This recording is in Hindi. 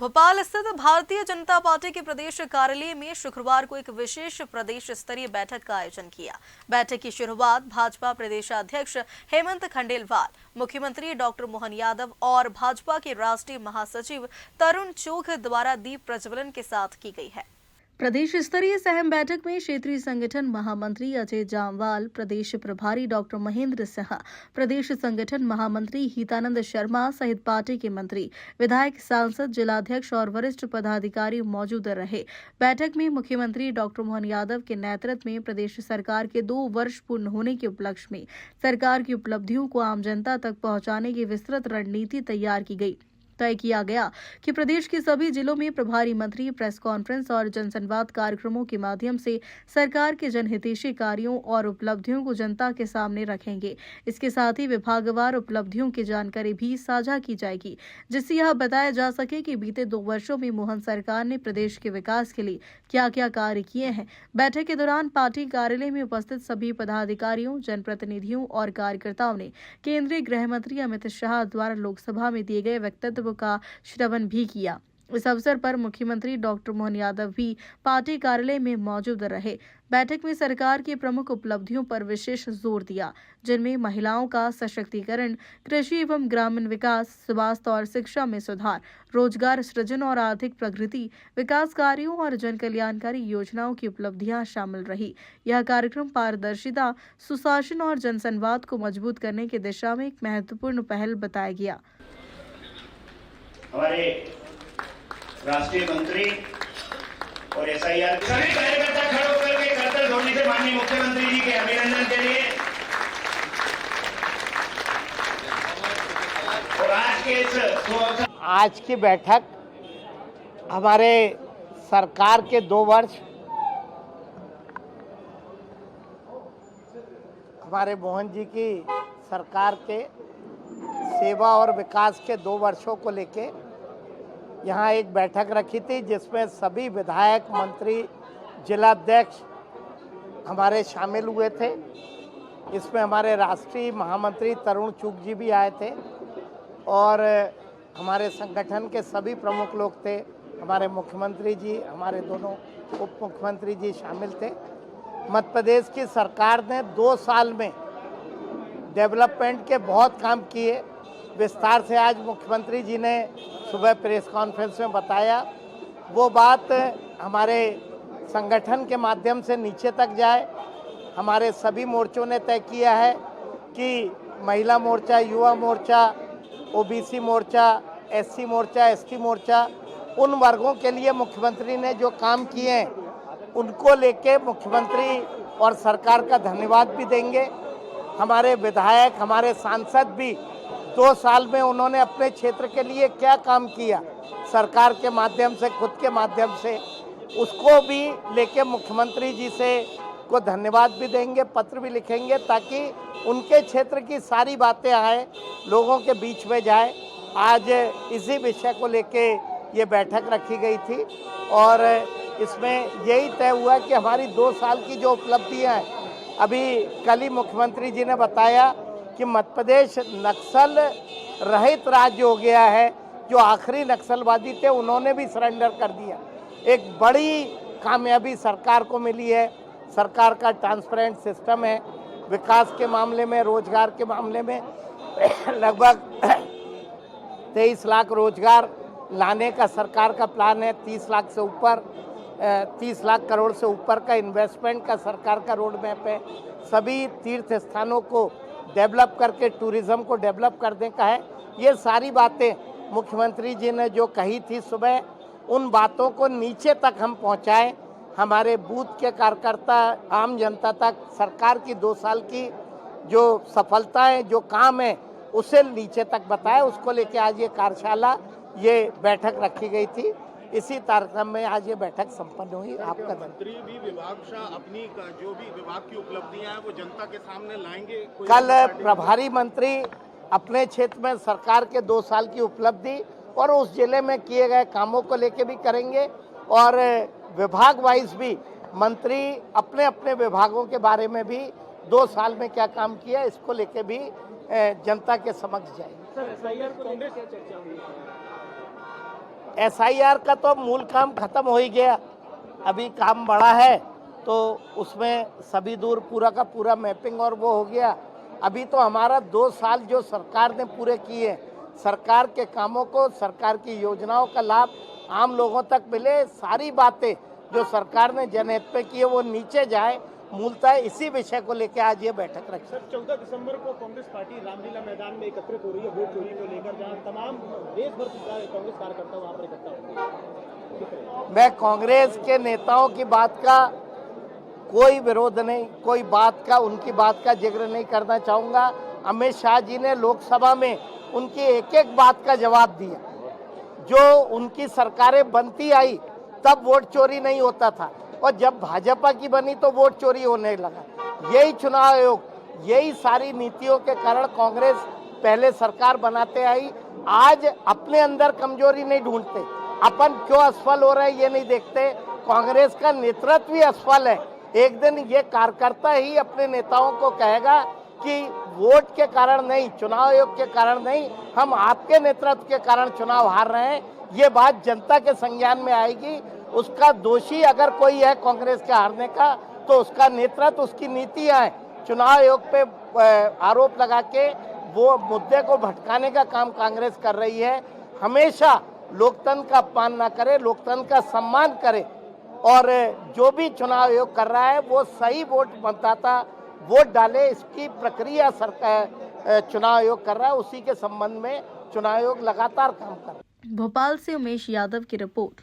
भोपाल स्थित भारतीय जनता पार्टी के प्रदेश कार्यालय में शुक्रवार को एक विशेष प्रदेश स्तरीय बैठक का आयोजन किया। बैठक की शुरुआत भाजपा प्रदेशाध्यक्ष हेमंत खंडेलवाल, मुख्यमंत्री डॉक्टर मोहन यादव और भाजपा के राष्ट्रीय महासचिव तरुण चोग द्वारा दीप प्रज्वलन के साथ की गई है। प्रदेश स्तरीय इस अहम बैठक में क्षेत्रीय संगठन महामंत्री अजय जामवाल, प्रदेश प्रभारी डॉक्टर महेंद्र सिंह, प्रदेश संगठन महामंत्री हितानंद शर्मा सहित पार्टी के मंत्री, विधायक, सांसद, जिलाध्यक्ष और वरिष्ठ पदाधिकारी मौजूद रहे। बैठक में मुख्यमंत्री डॉक्टर मोहन यादव के नेतृत्व में प्रदेश सरकार के 2 वर्ष पूर्ण होने के उपलक्ष्य में सरकार की उपलब्धियों को आम जनता तक पहुंचाने की विस्तृत रणनीति तैयार की गई। तय किया गया कि प्रदेश के सभी जिलों में प्रभारी मंत्री प्रेस कॉन्फ्रेंस और जनसंवाद कार्यक्रमों के माध्यम से सरकार के जनहितैषी कार्यों और उपलब्धियों को जनता के सामने रखेंगे। इसके साथ ही विभागवार उपलब्धियों की जानकारी भी साझा की जाएगी, जिससे यह बताया जा सके कि बीते 2 वर्षों में मोहन सरकार ने प्रदेश के विकास के लिए क्या क्या कार्य किए हैं। बैठक के दौरान पार्टी कार्यालय में उपस्थित सभी पदाधिकारियों, जनप्रतिनिधियों और कार्यकर्ताओं ने केंद्रीय गृह मंत्री अमित शाह द्वारा लोकसभा में दिए गए वक्तव्य का श्रवण भी किया। इस अवसर पर मुख्यमंत्री डॉक्टर मोहन यादव भी पार्टी कार्यालय में मौजूद रहे। बैठक में सरकार की प्रमुख उपलब्धियों पर विशेष जोर दिया, जिनमें महिलाओं का सशक्तिकरण, कृषि एवं ग्रामीण विकास, स्वास्थ्य और शिक्षा में सुधार, रोजगार सृजन और आर्थिक प्रगति, विकास कार्यों और जन कल्याणकारी योजनाओं की उपलब्धियां शामिल रही। यह कार्यक्रम पारदर्शिता, सुशासन और जनसंवाद को मजबूत करने की दिशा में एक महत्वपूर्ण पहल बताया गया। हमारे राष्ट्रीय मंत्री और एसआईआर सभी कार्यकर्ता खड़े होकर के करतल ढोलने से माननीय मुख्यमंत्री जी के अभिनंदन के लिए और आज की बैठक हमारे सरकार के 2 वर्ष, हमारे मोहन जी की सरकार के सेवा और विकास के 2 वर्षों को लेके यहाँ एक बैठक रखी थी, जिसमें सभी विधायक, मंत्री, जिलाध्यक्ष हमारे शामिल हुए थे। इसमें हमारे राष्ट्रीय महामंत्री तरुण चुग जी भी आए थे और हमारे संगठन के सभी प्रमुख लोग थे। हमारे मुख्यमंत्री जी, हमारे दोनों उप मुख्यमंत्री जी शामिल थे। मध्य प्रदेश की सरकार ने 2 साल में डेवलपमेंट के बहुत काम किए। विस्तार से आज मुख्यमंत्री जी ने सुबह प्रेस कॉन्फ्रेंस में बताया। वो बात हमारे संगठन के माध्यम से नीचे तक जाए। हमारे सभी मोर्चों ने तय किया है कि महिला मोर्चा, युवा मोर्चा, ओबीसी मोर्चा, एससी मोर्चा, एसटी मोर्चा, उन वर्गों के लिए मुख्यमंत्री ने जो काम किए हैं उनको लेके मुख्यमंत्री और सरकार का धन्यवाद भी देंगे। हमारे विधायक, हमारे सांसद भी 2 साल में उन्होंने अपने क्षेत्र के लिए क्या काम किया सरकार के माध्यम से, खुद के माध्यम से, उसको भी लेके मुख्यमंत्री जी से को धन्यवाद भी देंगे, पत्र भी लिखेंगे, ताकि उनके क्षेत्र की सारी बातें आए, लोगों के बीच में जाए। आज इसी विषय को लेके ये बैठक रखी गई थी और इसमें यही तय हुआ कि हमारी 2 साल की जो उपलब्धियाँ हैं, अभी कल ही मुख्यमंत्री जी ने बताया कि मध्य प्रदेश नक्सल रहित राज्य हो गया है। जो आखिरी नक्सलवादी थे उन्होंने भी सरेंडर कर दिया। एक बड़ी कामयाबी सरकार को मिली है। सरकार का ट्रांसपेरेंट सिस्टम है। विकास के मामले में, रोजगार के मामले में लगभग 23 लाख रोजगार लाने का सरकार का प्लान है। 30 लाख से ऊपर 30 लाख करोड़ से ऊपर का इन्वेस्टमेंट का सरकार का रोड मैप है। सभी तीर्थ स्थानों को डेवलप करके टूरिज्म को डेवलप करने का है। ये सारी बातें मुख्यमंत्री जी ने जो कही थी सुबह, उन बातों को नीचे तक हम पहुंचाएं। हमारे बूथ के कार्यकर्ता, आम जनता तक सरकार की 2 साल की जो सफलताएं, जो काम है, उसे नीचे तक बताएं। उसको लेके आज ये कार्यशाला, ये बैठक रखी गई थी। इसी कार्यक्रम में आज ये बैठक संपन्न हुई। आपका मंत्री भी विभाग अपनी जो भी विभाग की उपलब्धियां हैं वो जनता के सामने लाएंगे। कल प्रभारी मंत्री अपने क्षेत्र में सरकार के 2 साल की उपलब्धि और उस जिले में किए गए कामों को लेके भी करेंगे और विभाग वाइज भी मंत्री अपने अपने विभागों के बारे में भी 2 साल में क्या काम किया, इसको लेके भी जनता के समक्ष जाएंगे। SIR का तो मूल काम खत्म हो ही गया, अभी काम बड़ा है तो उसमें सभी दूर पूरा का पूरा मैपिंग और वो हो गया। अभी तो हमारा 2 साल जो सरकार ने पूरे किए, सरकार के कामों को, सरकार की योजनाओं का लाभ आम लोगों तक मिले, सारी बातें जो सरकार ने जनहित पे की है वो नीचे जाए, मूलतः इसी विषय को लेकर आज ये बैठक रखी। सर 14 दिसंबर को कांग्रेस पार्टी रामलीला मैदान में एकत्रित हो रही है वोट चोरी को लेकर, जहां तमाम देश भर से कांग्रेस कार्यकर्ता वहां पर इकट्ठा होंगे। मैं कांग्रेस के नेताओं की बात का कोई विरोध नहीं, कोई बात का, उनकी बात का जिक्र नहीं करना चाहूँगा। अमित शाह जी ने लोकसभा में उनकी एक एक बात का जवाब दिया। जो उनकी सरकारें बनती आई तब वोट चोरी नहीं होता था, और जब भाजपा की बनी तो वोट चोरी होने लगा। यही चुनाव आयोग, यही सारी नीतियों के कारण कांग्रेस पहले सरकार बनाते आई। आज अपने अंदर कमजोरी नहीं ढूंढते, अपन क्यों असफल हो रहे हैं ये नहीं देखते, कांग्रेस का नेतृत्व भी असफल है। एक दिन ये कार्यकर्ता ही अपने नेताओं को कहेगा कि वोट के कारण नहीं, चुनाव आयोग के कारण नहीं, हम आपके नेतृत्व के कारण चुनाव हार रहे हैं। ये बात जनता के संज्ञान में आएगी। उसका दोषी अगर कोई है कांग्रेस के हारने का तो उसका नेतृत्व, उसकी नीतियां हैं। चुनाव आयोग पे आरोप लगा के वो मुद्दे को भटकाने का काम कांग्रेस कर रही है। हमेशा लोकतंत्र का अपमान ना करे, लोकतंत्र का सम्मान करे, और जो भी चुनाव आयोग कर रहा है वो सही वोट मतदाता वोट डाले, इसकी प्रक्रिया सरकार चुनाव आयोग कर रहा है। उसी के संबंध में चुनाव आयोग लगातार काम कर रहा है। भोपाल से उमेश यादव की रिपोर्ट।